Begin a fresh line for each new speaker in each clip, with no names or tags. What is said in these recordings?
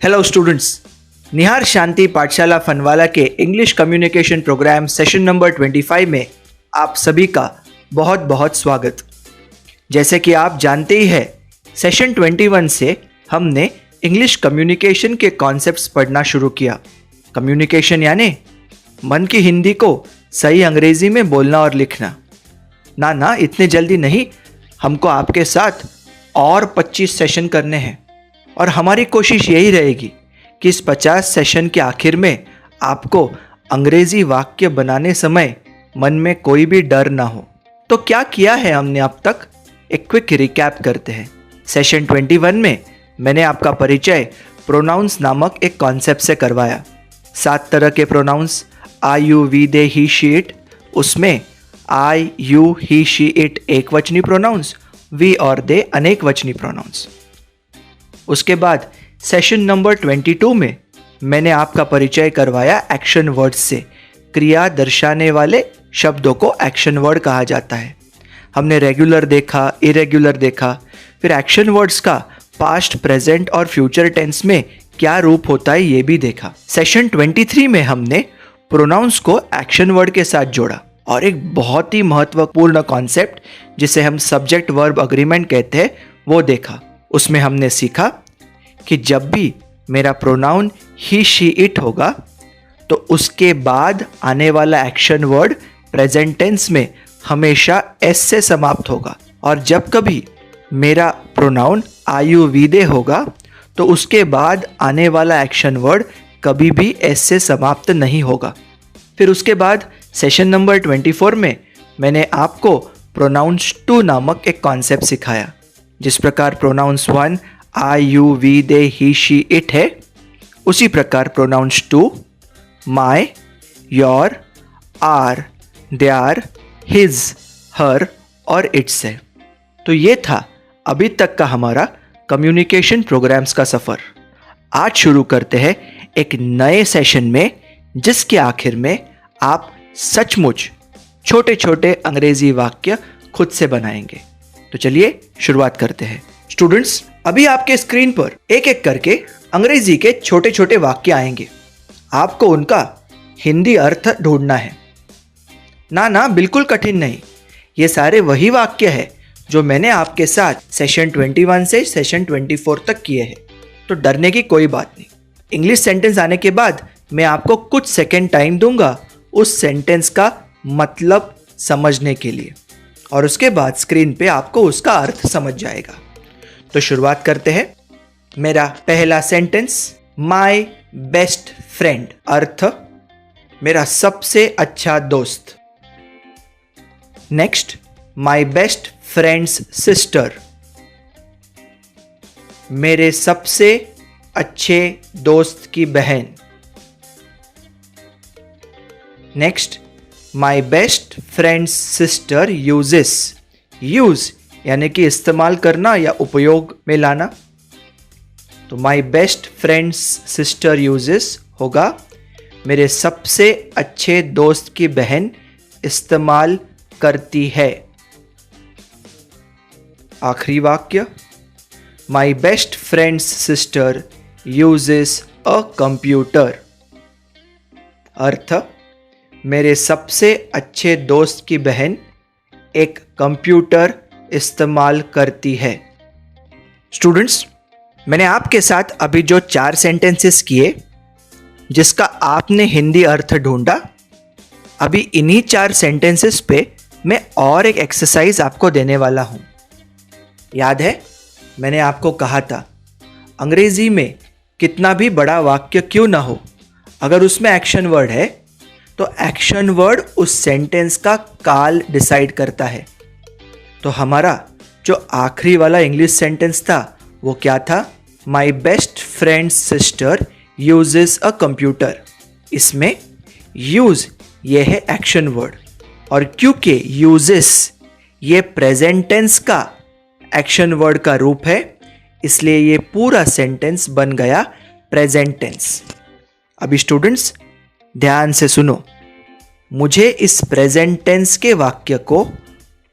Hello students, निहार शांति पाठशाला फनवाला के English communication program session number 25 में आप सभी का बहुत बहुत स्वागत। जैसे कि आप जानते ही हैं, सेशन 21 से हमने इंग्लिश कम्युनिकेशन के कॉन्सेप्ट्स पढ़ना शुरू किया। कम्युनिकेशन यानी मन की हिंदी को सही अंग्रेजी में बोलना और लिखना। ना इतने जल्दी नहीं, हमको आपके साथ और 25 सेशन करने हैं और हमारी कोशिश यही रहेगी कि इस 50 सेशन के आखिर में आपको अंग्रेजी वाक्य बनाने समय मन में कोई भी डर ना हो। तो क्या किया है हमने अब तक, एक क्विक रिकैप करते हैं। सेशन 21 में मैंने आपका परिचय प्रोनाउंस नामक एक कॉन्सेप्ट से करवाया। 7 तरह के pronouns, I you we they he she it, उसमें I you he she it एक वचनी प्रोनाउंस, वी और दे अनेक वचनी प्रोनाउंस। उसके बाद सेशन नंबर 22 में मैंने आपका परिचय करवाया एक्शन वर्ड्स से। क्रिया दर्शाने वाले शब्दों को एक्शन वर्ड कहा जाता है। हमने रेगुलर देखा, इरेगुलर देखा, फिर एक्शन वर्ड्स का पास्ट, प्रेजेंट और फ्यूचर टेंस में क्या रूप होता है ये भी देखा। सेशन 23 में हमने प्रोनाउंस को एक्शन वर्ड के साथ जोड़ा और एक बहुत ही महत्वपूर्ण कॉन्सेप्ट जिसे हम सब्जेक्ट वर्ब अग्रीमेंट कहते हैं वो देखा। उसमें हमने सीखा कि जब भी मेरा प्रोनाउन ही शी इट होगा तो उसके बाद आने वाला एक्शन वर्ड प्रेजेंट टेंस में हमेशा एस से समाप्त होगा, और जब कभी मेरा प्रोनाउन आई यू वी दे होगा तो उसके बाद आने वाला एक्शन वर्ड कभी भी एस से समाप्त नहीं होगा। फिर उसके बाद सेशन नंबर 24 में मैंने आपको प्रोनाउंस टू नामक एक कॉन्सेप्ट सिखाया। जिस प्रकार pronouns 1 I you we they he she it है, उसी प्रकार pronouns 2 my, your, our, their, his, her और इट्स है। तो ये था अभी तक का हमारा कम्युनिकेशन प्रोग्राम्स का सफ़र। आज शुरू करते हैं एक नए सेशन में, जिसके आखिर में आप सचमुच छोटे छोटे अंग्रेजी वाक्य खुद से बनाएंगे। तो चलिए शुरुआत करते हैं। स्टूडेंट्स, अभी आपके स्क्रीन पर एक एक करके अंग्रेजी के छोटे छोटे वाक्य आएंगे। आपको उनका हिंदी अर्थ ढूंढना है। ना बिल्कुल कठिन नहीं, ये सारे वही वाक्य है जो मैंने आपके साथ सेशन 21 से सेशन 24 तक किए हैं। तो डरने की कोई बात नहीं। इंग्लिश सेंटेंस आने के बाद मैं आपको कुछ सेकेंड टाइम दूंगा उस सेंटेंस का मतलब समझने के लिए, और उसके बाद स्क्रीन पे आपको उसका अर्थ समझ जाएगा। तो शुरुआत करते हैं। मेरा पहला सेंटेंस, माई बेस्ट फ्रेंड, अर्थ मेरा सबसे अच्छा दोस्त। नेक्स्ट, माई बेस्ट फ्रेंड्स सिस्टर, मेरे सबसे अच्छे दोस्त की बहन। नेक्स्ट, माई best friend's sister uses, use यानी कि इस्तेमाल करना या उपयोग में लाना। तो माई बेस्ट फ्रेंड्स सिस्टर यूजेस होगा मेरे सबसे अच्छे दोस्त की बहन इस्तेमाल करती है। आखिरी वाक्य, my best friend's sister uses a computer, अर्थ मेरे सबसे अच्छे दोस्त की बहन एक कंप्यूटर इस्तेमाल करती है। स्टूडेंट्स, मैंने आपके साथ अभी जो 4 सेंटेंसेस किए जिसका आपने हिंदी अर्थ ढूंढा, अभी इन्हीं 4 सेंटेंसेस पे मैं और एक एक्सरसाइज आपको देने वाला हूं। याद है, मैंने आपको कहा था अंग्रेजी में कितना भी बड़ा वाक्य क्यों ना हो, अगर उसमें एक्शन वर्ड है तो एक्शन वर्ड उस सेंटेंस का काल डिसाइड करता है। तो हमारा जो आखिरी वाला इंग्लिश सेंटेंस था वो क्या था? माई best friend's sister uses a computer. इसमें यूज ये है एक्शन वर्ड, और क्योंकि यूजेस ये प्रेजेंट टेंस का एक्शन वर्ड का रूप है, इसलिए ये पूरा सेंटेंस बन गया प्रेजेंट टेंस। अभी स्टूडेंट्स ध्यान से सुनो, मुझे इस प्रेजेंट टेंस के वाक्य को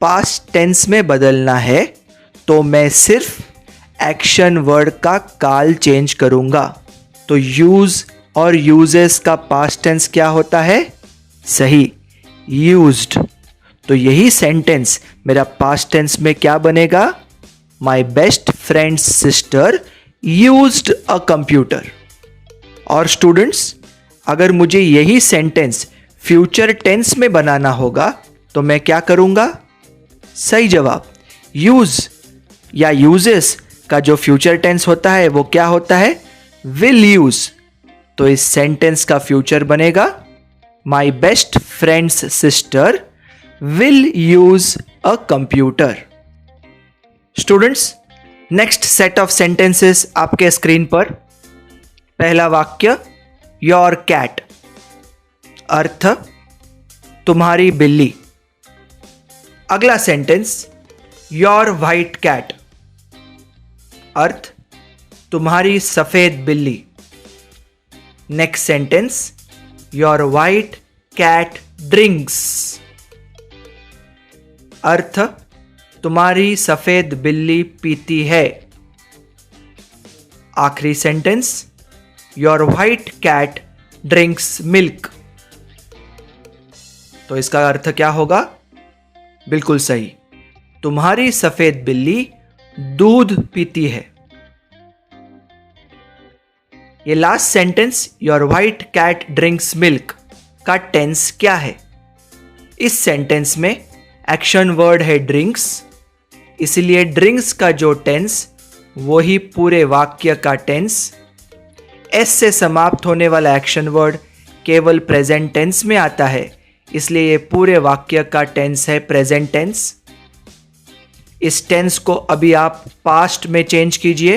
पास्ट टेंस में बदलना है, तो मैं सिर्फ एक्शन वर्ड का काल चेंज करूंगा। तो यूज और यूजेस का पास्ट टेंस क्या होता है? सही, यूज्ड। तो यही सेंटेंस मेरा पास्ट टेंस में क्या बनेगा? My best friend's sister used a computer. और स्टूडेंट्स, अगर मुझे यही सेंटेंस फ्यूचर टेंस में बनाना होगा तो मैं क्या करूंगा? सही जवाब, यूज या यूजेस का जो फ्यूचर टेंस होता है वो क्या होता है? Will use. तो इस सेंटेंस का फ्यूचर बनेगा my best friend's sister will use a computer. Students, next set of sentences आपके स्क्रीन पर। पहला वाक्य, योर कैट। अर्थ, तुम्हारी बिल्ली। अगला सेंटेंस, योर व्हाइट कैट। अर्थ, तुम्हारी सफेद बिल्ली। Next sentence, your white cat drinks. अर्थ, तुम्हारी सफेद बिल्ली पीती है। आखिरी sentence, your white cat drinks milk. तो इसका अर्थ क्या होगा? बिल्कुल सही, तुम्हारी सफेद बिल्ली दूध पीती है। ये last sentence, your white cat drinks milk, का टेंस क्या है? इस सेंटेंस में एक्शन वर्ड है ड्रिंक्स, इसलिए ड्रिंक्स का जो टेंस वही पूरे वाक्य का टेंस। एस से समाप्त होने वाला एक्शन वर्ड केवल प्रेजेंट टेंस में आता है, इसलिए ये पूरे वाक्य का टेंस है प्रेजेंट टेंस। इस टेंस को अभी आप पास्ट में चेंज कीजिए,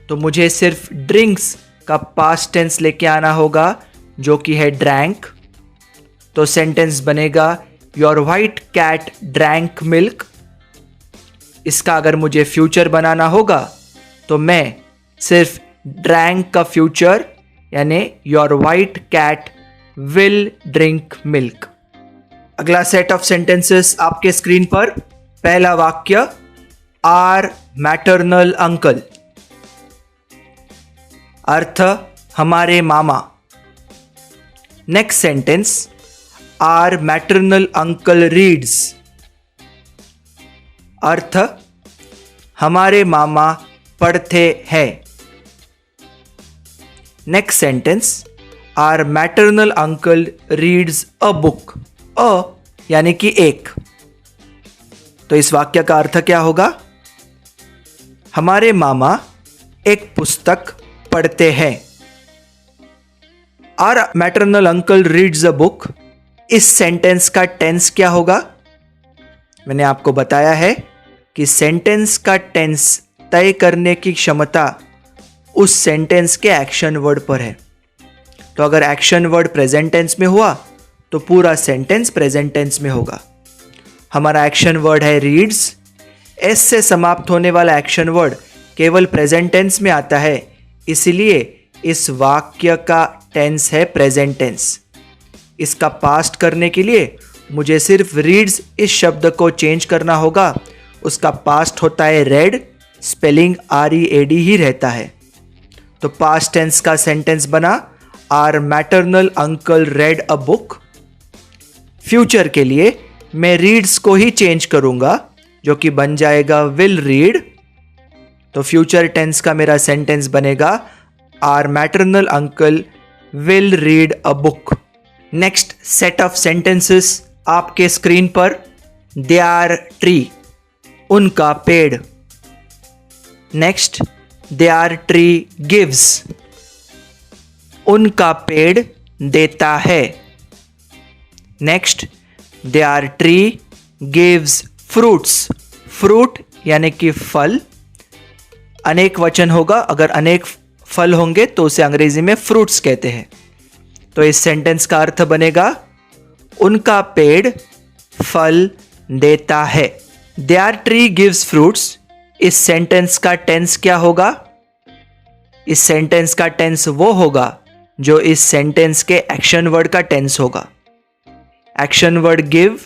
तो मुझे सिर्फ ड्रिंक्स का पास्ट टेंस लेके आना होगा जो कि है ड्रैंक। तो सेंटेंस बनेगा your white cat drank milk. इसका अगर मुझे फ्यूचर बनाना होगा तो मैं सिर्फ ड्रैंक का फ्यूचर यानी your white cat will drink milk. अगला सेट ऑफ सेंटेंसेस आपके स्क्रीन पर। पहला वाक्य, आर मैटरनल अंकल। अर्थ, हमारे मामा। Next sentence, our maternal uncle reads. अर्थ, हमारे मामा पढ़ते हैं। Next sentence, our maternal uncle reads a book. A यानी कि एक। तो इस वाक्य का अर्थ क्या होगा? हमारे मामा एक पुस्तक पढ़ते हैं। Our maternal uncle reads a book, इस सेंटेंस का टेंस क्या होगा? मैंने आपको बताया है कि सेंटेंस का टेंस तय करने की क्षमता उस सेंटेंस के एक्शन वर्ड पर है। तो अगर एक्शन वर्ड प्रेजेंट टेंस में हुआ तो पूरा सेंटेंस प्रेजेंट टेंस में होगा। हमारा एक्शन वर्ड है रीड्स। एस से समाप्त होने वाला एक्शन वर्ड केवल प्रेजेंट टेंस में आता है, इसलिए इस वाक्य का टेंस है प्रेजेंट टेंस। इसका पास्ट करने के लिए मुझे सिर्फ रीड्स इस शब्द को चेंज करना होगा। उसका पास्ट होता है रेड, स्पेलिंग READ ही रहता है। तो पास्ट टेंस का सेंटेंस बना our maternal uncle read a book. Future के लिए मैं रीड्स को ही चेंज करूंगा जो कि बन जाएगा विल रीड। तो फ्यूचर टेंस का मेरा सेंटेंस बनेगा our maternal uncle will read a book. Next set of sentences आपके स्क्रीन पर। दे आर ट्री, उनका पेड़। Next, their tree gives, उनका पेड़ देता है। Next, their tree gives fruits. Fruit यानी कि फल, अनेक वचन होगा। अगर अनेक फल होंगे तो उसे अंग्रेजी में फ्रूट्स कहते हैं। तो इस सेंटेंस का अर्थ बनेगा उनका पेड़ फल देता है। देयर ट्री गिव्स फ्रूट्स, इस सेंटेंस का टेंस क्या होगा? इस सेंटेंस का टेंस वो होगा जो इस सेंटेंस के एक्शन वर्ड का टेंस होगा। एक्शन वर्ड गिव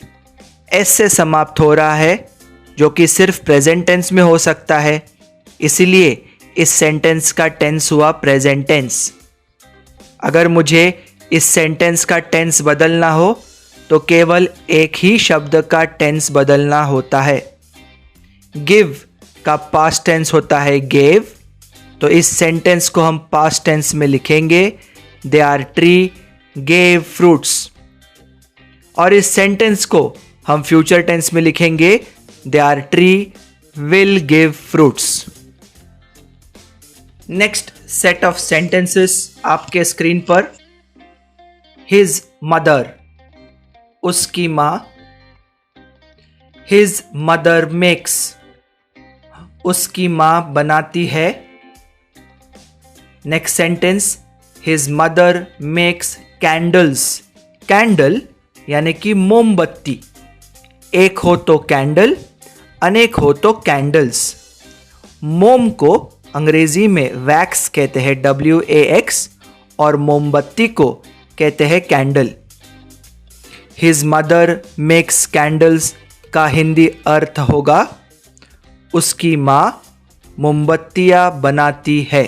एस से समाप्त हो रहा है जो कि सिर्फ प्रेजेंट टेंस में हो सकता है, इसलिए इस सेंटेंस का टेंस हुआ प्रेजेंट टेंस। अगर मुझे इस सेंटेंस का टेंस बदलना हो तो केवल एक ही शब्द का टेंस बदलना होता है। गिव का पास्ट टेंस होता है गेव, तो इस सेंटेंस को हम पास्ट टेंस में लिखेंगे, their tree gave fruits. और इस सेंटेंस को हम फ्यूचर टेंस में लिखेंगे, their tree will give fruits. Next set of sentences आपके स्क्रीन पर, हिज मदर, उसकी मां, हिज मदर मेक्स, उसकी मां बनाती है। Next sentence, his mother makes candles. Candle यानी कि मोमबत्ती, एक हो तो कैंडल, अनेक हो तो कैंडल्स। मोम को अंग्रेजी में वैक्स कहते हैं, WAX, और मोमबत्ती को कहते हैं candle. His mother makes candles का हिंदी अर्थ होगा, उसकी मां मोमबत्तियां बनाती है।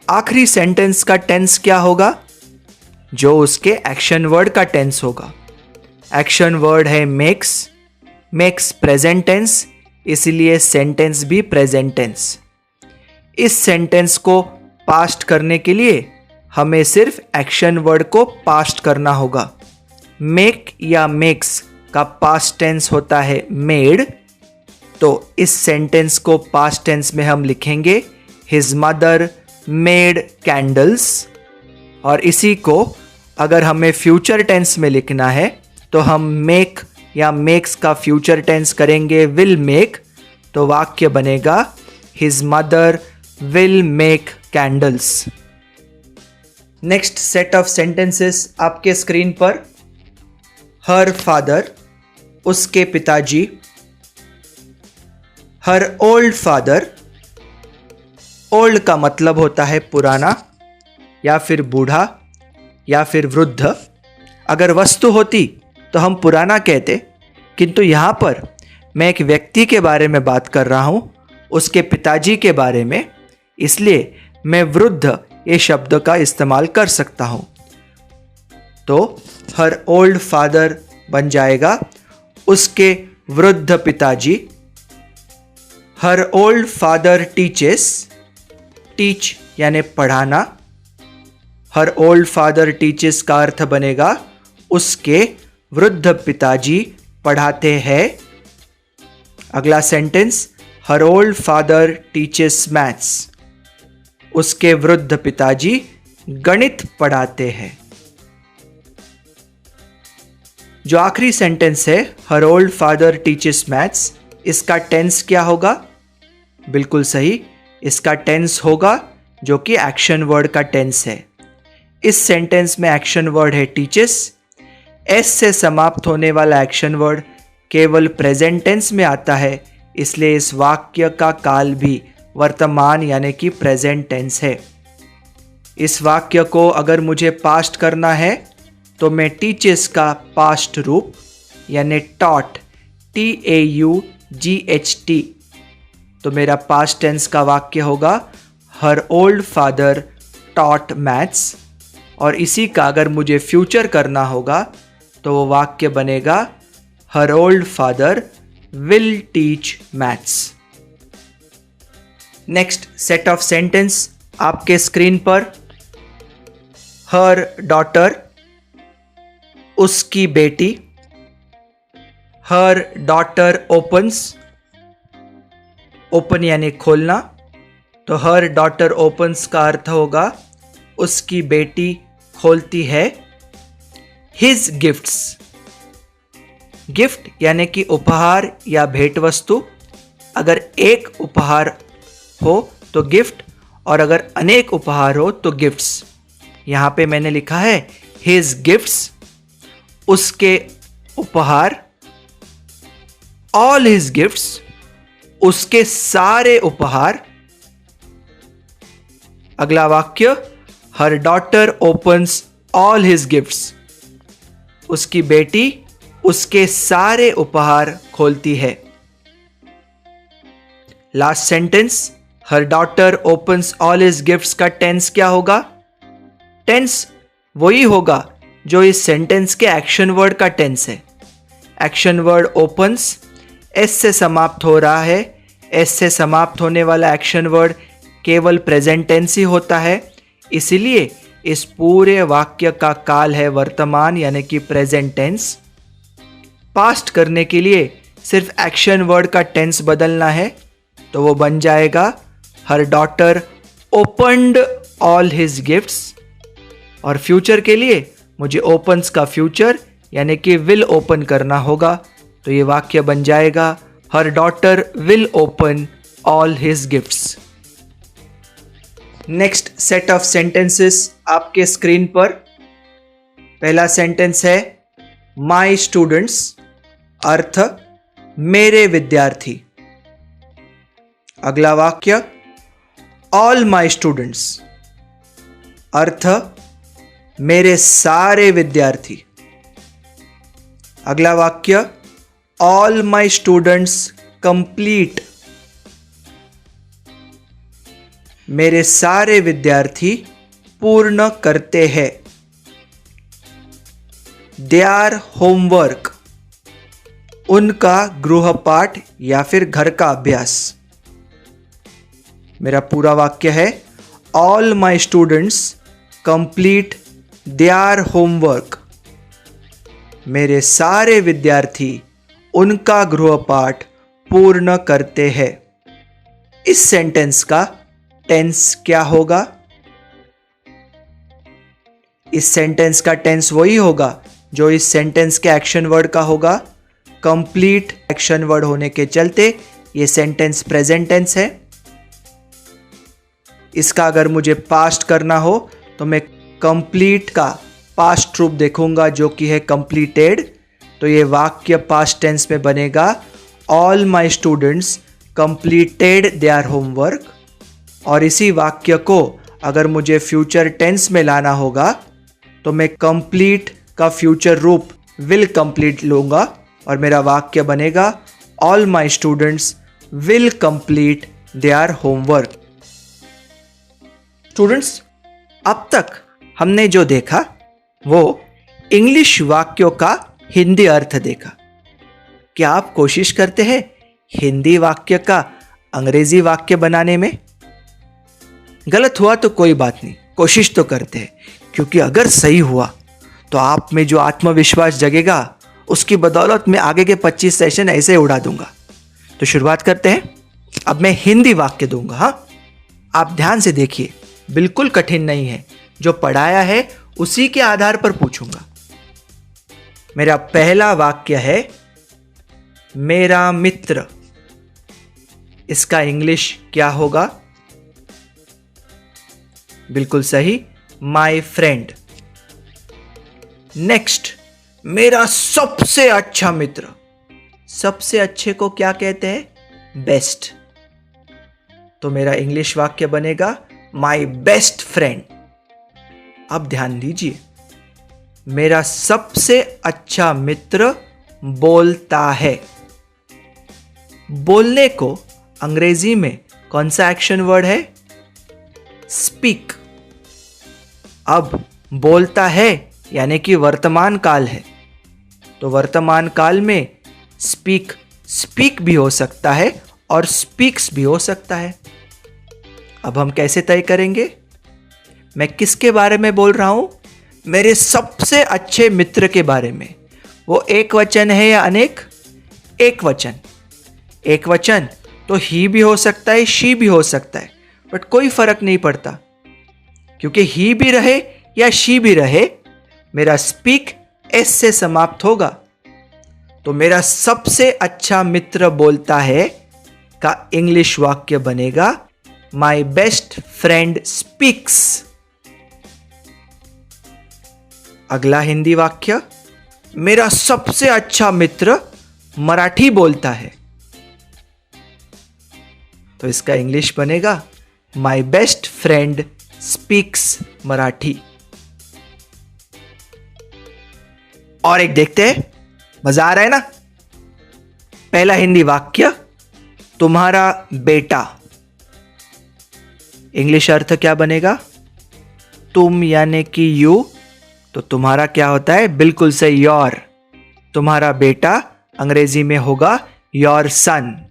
आखिरी सेंटेंस का टेंस क्या होगा? जो उसके एक्शन वर्ड का टेंस होगा। एक्शन वर्ड है मेक्स, मेक्स प्रेजेंट टेंस, इसलिए सेंटेंस भी प्रेजेंट टेंस। इस सेंटेंस को पास्ट करने के लिए हमें सिर्फ एक्शन वर्ड को पास्ट करना होगा। मेक या मेक्स का पास्ट टेंस होता है मेड, तो इस सेंटेंस को पास्ट टेंस में हम लिखेंगे, हिज मदर मेड कैंडल्स। और इसी को अगर हमें फ्यूचर टेंस में लिखना है तो हम मेक या मेक्स का फ्यूचर टेंस करेंगे विल मेक, तो वाक्य बनेगा, his mother will make candles. Next set of sentences आपके स्क्रीन पर, हर फादर, उसके पिताजी, हर ओल्ड फादर। ओल्ड का मतलब होता है पुराना या फिर बूढ़ा या फिर वृद्ध। अगर वस्तु होती तो हम पुराना कहते, किंतु यहाँ पर मैं एक व्यक्ति के बारे में बात कर रहा हूँ, उसके पिताजी के बारे में, इसलिए मैं वृद्ध ये शब्द का इस्तेमाल कर सकता हूँ। तो हर ओल्ड फादर बन जाएगा उसके वृद्ध पिताजी। Her old father teaches, teach यानी पढ़ाना, हर ओल्ड फादर टीचेस का अर्थ बनेगा उसके वृद्ध पिताजी पढ़ाते हैं। अगला sentence, her old father teaches maths, उसके वृद्ध पिताजी गणित पढ़ाते हैं। जो आखिरी सेंटेंस है, her old father teaches maths, इसका टेंस क्या होगा? बिल्कुल सही, इसका टेंस होगा जो कि एक्शन वर्ड का टेंस है। इस सेंटेंस में एक्शन वर्ड है टीचेस। एस से समाप्त होने वाला एक्शन वर्ड केवल प्रेजेंट टेंस में आता है, इसलिए इस वाक्य का काल भी वर्तमान यानी कि प्रेजेंट टेंस है। इस वाक्य को अगर मुझे पास्ट करना है तो मैं टीचेस का पास्ट रूप यानी टॉट, TAUGHT, तो मेरा पास्ट टेंस का वाक्य होगा, her old father taught maths. और इसी का अगर मुझे फ्यूचर करना होगा तो वो वाक्य बनेगा, her old father will teach maths. Next set of sentence आपके स्क्रीन पर, हर डॉटर, उसकी बेटी, हर डॉटर ओपन्स, ओपन यानी खोलना, तो हर डॉटर ओपन्स का अर्थ होगा उसकी बेटी खोलती है। हिज गिफ्ट्स, गिफ्ट यानी कि उपहार या भेंट वस्तु। अगर एक उपहार हो तो गिफ्ट, और अगर अनेक उपहार हो तो गिफ्ट्स। यहां पे मैंने लिखा है हिज गिफ्ट्स, उसके उपहार, ऑल हिज गिफ्ट्स, उसके सारे उपहार। अगला वाक्य, her daughter opens all his gifts, उसकी बेटी उसके सारे उपहार खोलती है। Last sentence, her daughter opens all his gifts का टेंस क्या होगा? टेंस वही होगा जो इस सेंटेंस के एक्शन वर्ड का टेंस है। एक्शन वर्ड ओपन्स एस से समाप्त हो रहा है। एस से समाप्त होने वाला एक्शन वर्ड केवल प्रेजेंट टेंस ही होता है, इसलिए इस पूरे वाक्य का काल है वर्तमान यानी कि प्रेजेंट टेंस। पास्ट करने के लिए सिर्फ एक्शन वर्ड का टेंस बदलना है, तो वो बन जाएगा her daughter opened all his gifts. और फ्यूचर के लिए मुझे ओपन्स का फ्यूचर यानी कि विल ओपन करना होगा, तो ये वाक्य बन जाएगा her daughter will open all his gifts. Next set of sentences आपके स्क्रीन पर। पहला सेंटेंस है माय स्टूडेंट्स, अर्थ मेरे विद्यार्थी। अगला वाक्य ऑल माय स्टूडेंट्स, अर्थ मेरे सारे विद्यार्थी। अगला वाक्य ऑल माय स्टूडेंट्स कंप्लीट, मेरे सारे विद्यार्थी पूर्ण करते हैं। देयर होमवर्क, उनका गृहपाठ या फिर घर का अभ्यास। मेरा पूरा वाक्य है all my students complete their homework, मेरे सारे विद्यार्थी उनका गृहपाठ पूर्ण करते हैं। इस सेंटेंस का टेंस क्या होगा? इस सेंटेंस का टेंस वही होगा जो इस सेंटेंस के एक्शन वर्ड का होगा। कंप्लीट एक्शन वर्ड होने के चलते ये सेंटेंस प्रेजेंट टेंस है। इसका अगर मुझे पास्ट करना हो तो मैं कंप्लीट का पास्ट रूप देखूंगा जो कि है कंप्लीटेड, तो ये वाक्य पास्ट टेंस में बनेगा all my students completed their homework. और इसी वाक्य को अगर मुझे फ्यूचर टेंस में लाना होगा तो मैं कंप्लीट का फ्यूचर रूप विल कंप्लीट लूंगा और मेरा वाक्य बनेगा all my students will complete their homework. Students, अब तक हमने जो देखा वो इंग्लिश वाक्यों का हिंदी अर्थ देखा। क्या आप कोशिश करते हैं हिंदी वाक्य का अंग्रेजी वाक्य बनाने में? गलत हुआ तो कोई बात नहीं, कोशिश तो करते हैं, क्योंकि अगर सही हुआ तो आप में जो आत्मविश्वास जगेगा उसकी बदौलत मैं आगे के 25 सेशन ऐसे उड़ा दूंगा। तो शुरुआत करते हैं। अब मैं हिंदी वाक्य दूंगा। हाँ, आप ध्यान से देखिए, बिल्कुल कठिन नहीं है, जो पढ़ाया है उसी के आधार पर पूछूंगा। मेरा पहला वाक्य है मेरा मित्र। इसका इंग्लिश क्या होगा? बिल्कुल सही, माय फ्रेंड। नेक्स्ट, मेरा सबसे अच्छा मित्र। सबसे अच्छे को क्या कहते हैं? बेस्ट। तो मेरा इंग्लिश वाक्य बनेगा माय बेस्ट फ्रेंड। अब ध्यान दीजिए, मेरा सबसे अच्छा मित्र बोलता है। बोलने को अंग्रेजी में कौन सा एक्शन वर्ड है? स्पीक। अब बोलता है यानी कि वर्तमान काल है, तो वर्तमान काल में स्पीक भी हो सकता है और स्पीक्स भी हो सकता है। अब हम कैसे तय करेंगे मैं किसके बारे में बोल रहा हूं? मेरे सबसे अच्छे मित्र के बारे में। वो एक वचन है या अनेक? एक वचन। एक वचन तो ही भी हो सकता है, शी भी हो सकता है, बट कोई फर्क नहीं पड़ता, क्योंकि ही भी रहे या शी भी रहे, मेरा स्पीक एस से समाप्त होगा। तो मेरा सबसे अच्छा मित्र बोलता है का इंग्लिश वाक्य बनेगा माय बेस्ट फ्रेंड स्पीक्स। अगला हिंदी वाक्य, मेरा सबसे अच्छा मित्र मराठी बोलता है, तो इसका इंग्लिश बनेगा my best friend speaks Marathi. और एक देखते हैं, मजा आ रहा है ना? पहला हिंदी वाक्य, तुम्हारा बेटा। इंग्लिश अर्थ क्या बनेगा? तुम यानी कि यू, तो तुम्हारा क्या होता है? बिल्कुल सही, योर। तुम्हारा बेटा अंग्रेजी में होगा योर सन।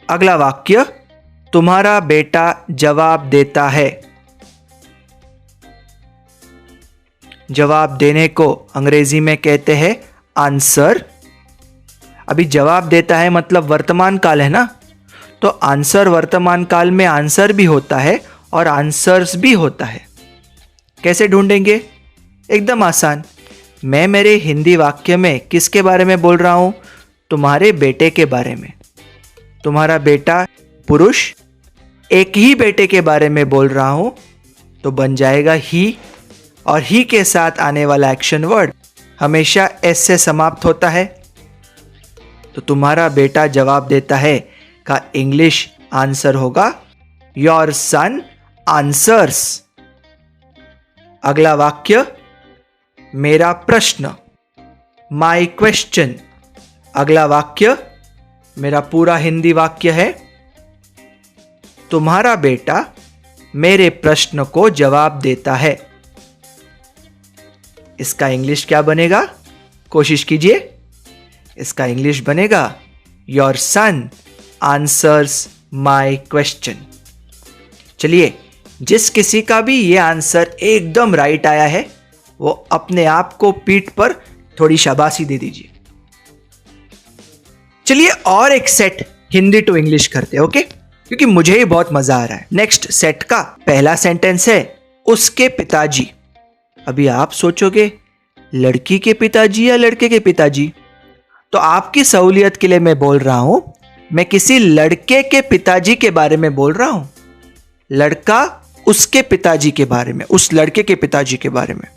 अगला वाक्य, तुम्हारा बेटा जवाब देता है। जवाब देने को अंग्रेजी में कहते हैं आंसर। अभी जवाब देता है मतलब वर्तमान काल है ना, तो आंसर वर्तमान काल में आंसर भी होता है और आंसर्स भी होता है। कैसे ढूंढेंगे? एकदम आसान। मैं मेरे हिंदी वाक्य में किसके बारे में बोल रहा हूं? तुम्हारे बेटे के बारे में। तुम्हारा बेटा पुरुष, एक ही बेटे के बारे में बोल रहा हूं, तो बन जाएगा ही, और ही के साथ आने वाला एक्शन वर्ड हमेशा एस से समाप्त होता है। तो तुम्हारा बेटा जवाब देता है का इंग्लिश आंसर होगा योर सन आंसर्स। अगला वाक्य, मेरा प्रश्न, माई क्वेश्चन। अगला वाक्य मेरा पूरा हिंदी वाक्य है, तुम्हारा बेटा मेरे प्रश्न को जवाब देता है। इसका इंग्लिश क्या बनेगा? कोशिश कीजिए। इसका इंग्लिश बनेगा your son answers my question. चलिए, जिस किसी का भी ये आंसर एकदम राइट आया है वो अपने आप को पीठ पर थोड़ी शाबाशी दे दीजिए। चलिए और एक सेट हिंदी टू इंग्लिश करते हैं, ओके? क्योंकि मुझे ही बहुत मजा आ रहा है। नेक्स्ट सेट का पहला सेंटेंस है उसके पिताजी। अभी आप सोचोगे लड़की के पिताजी या लड़के के पिताजी? तो आपकी सहूलियत के लिए मैं बोल रहा हूं, मैं किसी लड़के के पिताजी के बारे में बोल रहा हूं। लड़का उसके पिताजी के बारे में, उस लड़के के पिताजी के बारे में।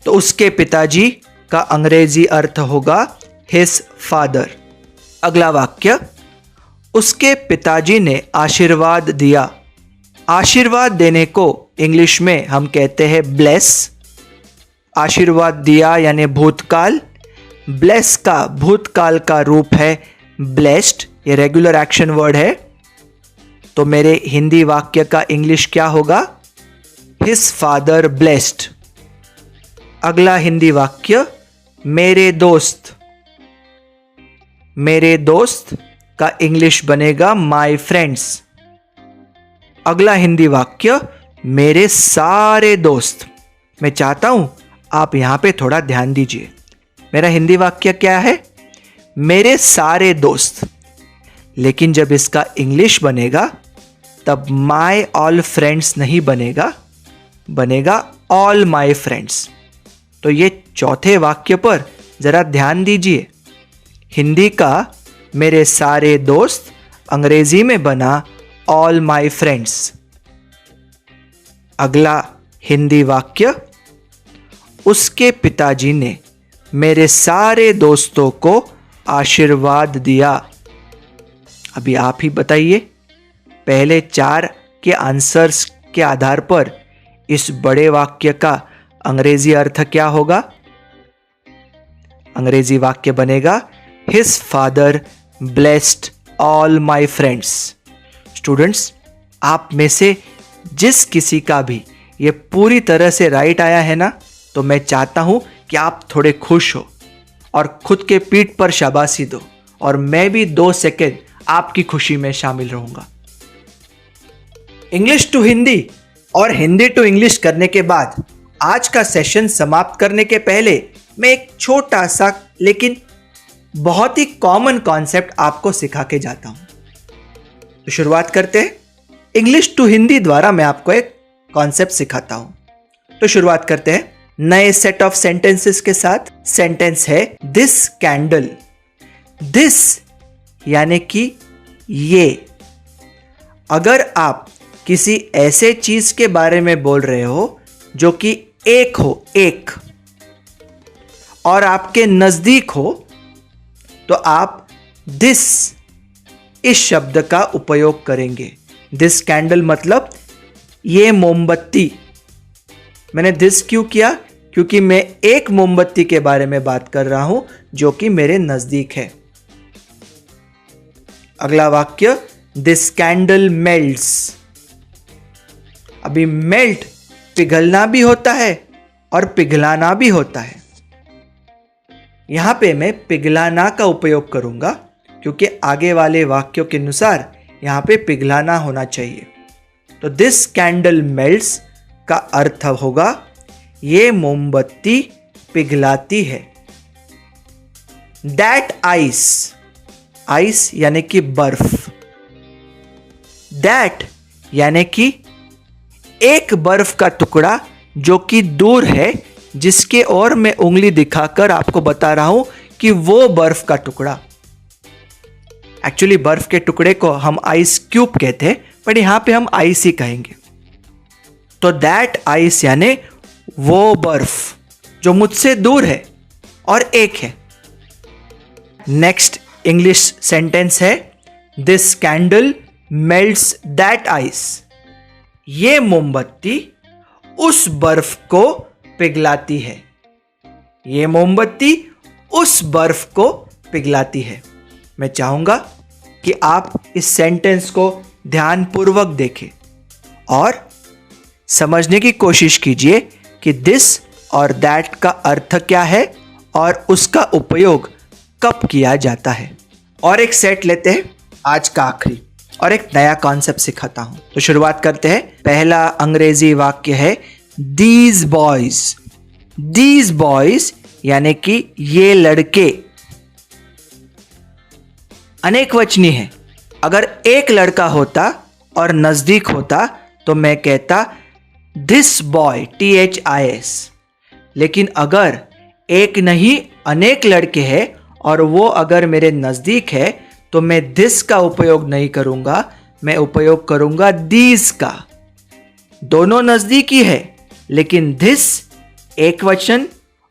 तो उसके पिताजी का अंग्रेजी अर्थ होगा हिज फादर। अगला वाक्य, उसके पिताजी ने आशीर्वाद दिया। आशीर्वाद देने को इंग्लिश में हम कहते हैं ब्लेस। आशीर्वाद दिया यानी भूतकाल। ब्लेस का भूतकाल का रूप है ब्लेस्ड, ये रेगुलर एक्शन वर्ड है। तो मेरे हिंदी वाक्य का इंग्लिश क्या होगा? His father blessed. अगला हिंदी वाक्य, मेरे दोस्त। मेरे दोस्त का इंग्लिश बनेगा माय फ्रेंड्स। अगला हिंदी वाक्य, मेरे सारे दोस्त। मैं चाहता हूं आप यहां पे थोड़ा ध्यान दीजिए। मेरा हिंदी वाक्य क्या है? मेरे सारे दोस्त। लेकिन जब इसका इंग्लिश बनेगा तब माय ऑल फ्रेंड्स नहीं बनेगा, बनेगा ऑल माय फ्रेंड्स। तो ये चौथे वाक्य पर जरा ध्यान दीजिए। हिंदी का मेरे सारे दोस्त अंग्रेजी में बना ऑल माय फ्रेंड्स। अगला हिंदी वाक्य, उसके पिताजी ने मेरे सारे दोस्तों को आशीर्वाद दिया। अभी आप ही बताइए, पहले 4 के आंसर्स के आधार पर इस बड़े वाक्य का अंग्रेजी अर्थ क्या होगा? अंग्रेजी वाक्य बनेगा his father blessed all my friends. Students, आप में से जिस किसी का भी ये पूरी तरह से राइट आया है ना, तो मैं चाहता हूं कि आप थोड़े खुश हो और खुद के पीठ पर शाबाशी दो, और मैं भी 2 सेकंड आपकी खुशी में शामिल रहूंगा। इंग्लिश टू हिंदी और हिंदी टू इंग्लिश करने के बाद आज का सेशन समाप्त करने के पहले मैं एक छोटा सा लेकिन बहुत ही कॉमन कॉन्सेप्ट आपको सिखा के जाता हूं। तो शुरुआत करते हैं। इंग्लिश टू हिंदी द्वारा मैं आपको एक कॉन्सेप्ट सिखाता हूं। तो शुरुआत करते हैं नए सेट ऑफ सेंटेंसेस के साथ। सेंटेंस है दिस कैंडल। दिस यानी कि ये। अगर आप किसी ऐसे चीज के बारे में बोल रहे हो जो कि एक हो, एक, और आपके नजदीक हो, तो आप दिस इस शब्द का उपयोग करेंगे। दिस कैंडल मतलब ये मोमबत्ती। मैंने दिस क्यों किया? क्योंकि मैं एक मोमबत्ती के बारे में बात कर रहा हूं जो कि मेरे नजदीक है। अगला वाक्य, दिस कैंडल मेल्ट्स। अभी मेल्ट पिघलना भी होता है और पिघलाना भी होता है। यहां पे मैं पिघलाना का उपयोग करूंगा क्योंकि आगे वाले वाक्यों के अनुसार यहां पे पिघलाना होना चाहिए। तो दिस कैंडल मेल्ट्स का अर्थ होगा ये मोमबत्ती पिघलाती है। दैट आइस, आइस यानी कि बर्फ, दैट यानी कि एक बर्फ का टुकड़ा जो कि दूर है, जिसके ओर मैं उंगली दिखाकर आपको बता रहा हूं कि वो बर्फ का टुकड़ा। एक्चुअली बर्फ के टुकड़े को हम आइस क्यूब कहते हैं, पर यहां पे हम आइस ही कहेंगे। तो दैट आइस यानी वो बर्फ जो मुझसे दूर है और एक है। नेक्स्ट इंग्लिश सेंटेंस है this candle melts that ice. ये मोमबत्ती उस बर्फ को पिघलाती है। ये मोमबत्ती उस बर्फ को पिघलाती है। मैं चाहूंगा कि आप इस सेंटेंस को ध्यानपूर्वक देखें और समझने की कोशिश कीजिए कि दिस और दैट का अर्थ क्या है और उसका उपयोग कब किया जाता है। और एक सेट लेते हैं, आज का आखिरी, और एक नया कॉन्सेप्ट सिखाता हूं। तो शुरुआत करते हैं। पहला अंग्रेजी वाक्य है दीज बॉयज। दीज बॉयज यानी कि ये लड़के, अनेक वचनी है। अगर एक लड़का होता और नजदीक होता तो मैं कहता दिस बॉय, THIS। लेकिन अगर एक नहीं अनेक लड़के हैं और वो अगर मेरे नजदीक है तो मैं दिस का उपयोग नहीं करूंगा, मैं उपयोग करूंगा दीज का। दोनों नजदीकी है, लेकिन दिस एक वचन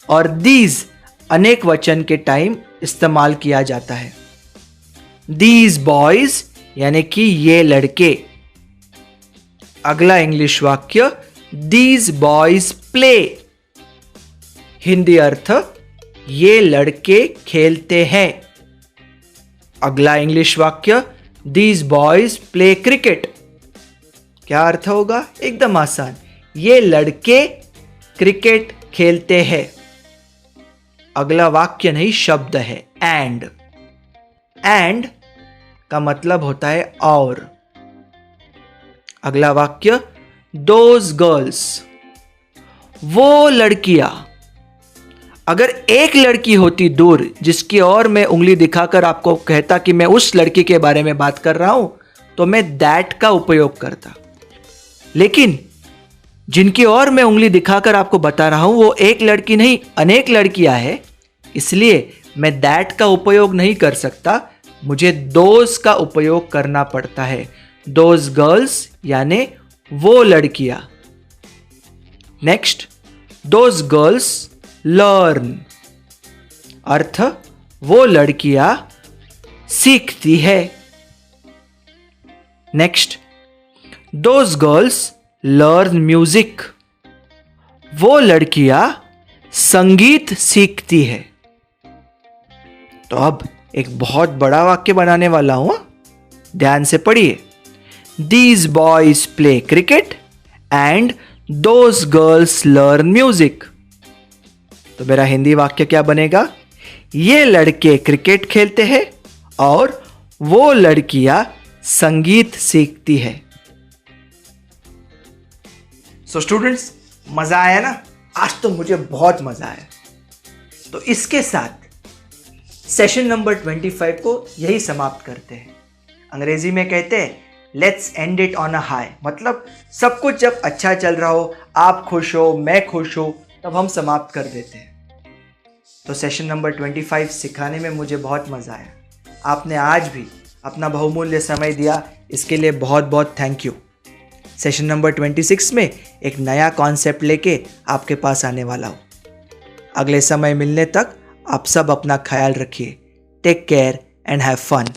और दीज अनेक वचन के टाइम इस्तेमाल किया जाता है। दीज बॉयज यानी कि ये लड़के। अगला इंग्लिश वाक्य दीज बॉयज प्ले। हिंदी अर्थ ये लड़के खेलते हैं। अगला इंग्लिश वाक्य दीज बॉयज प्ले क्रिकेट। क्या अर्थ होगा? एकदम आसान, ये लड़के क्रिकेट खेलते हैं। अगला वाक्य नहीं, शब्द है एंड। एंड का मतलब होता है और। अगला वाक्य दोज गर्ल्स, वो लड़कियां। अगर एक लड़की होती दूर जिसकी ओर मैं उंगली दिखाकर आपको कहता कि मैं उस लड़की के बारे में बात कर रहा हूं तो मैं दैट का उपयोग करता। लेकिन जिनकी ओर मैं उंगली दिखाकर आपको बता रहा हूं वो एक लड़की नहीं अनेक लड़कियां हैं, इसलिए मैं दैट का उपयोग नहीं कर सकता, मुझे दोज का उपयोग करना पड़ता है। दोज गर्ल्स यानी वो लड़कियां। Next, those girls learn. अर्थ वो लड़कियां सीखती है। Next, those girls learn music. वो लड़कियां संगीत सीखती है। तो अब एक बहुत बड़ा वाक्य बनाने वाला हूं, ध्यान से पढ़िए। These boys play cricket and those girls learn music. तो मेरा हिंदी वाक्य क्या बनेगा? ये लड़के क्रिकेट खेलते हैं और वो लड़कियां संगीत सीखती है। सो स्टूडेंट्स, मजा आया ना? आज तो मुझे बहुत मजा आया। तो इसके साथ सेशन नंबर 25 को यही समाप्त करते हैं। अंग्रेजी में कहते हैं let's end it on a high, मतलब सब कुछ जब अच्छा चल रहा हो, आप खुश हो, मैं खुश हो, तब हम समाप्त कर देते हैं। तो सेशन नंबर 25 सिखाने में मुझे बहुत मज़ा आया। आपने आज भी अपना बहुमूल्य समय दिया, इसके लिए बहुत बहुत थैंक यू। सेशन नंबर 26 में एक नया कॉन्सेप्ट लेके आपके पास आने वाला हूँ। अगले समय मिलने तक आप सब अपना ख्याल रखिए। Take care and have fun.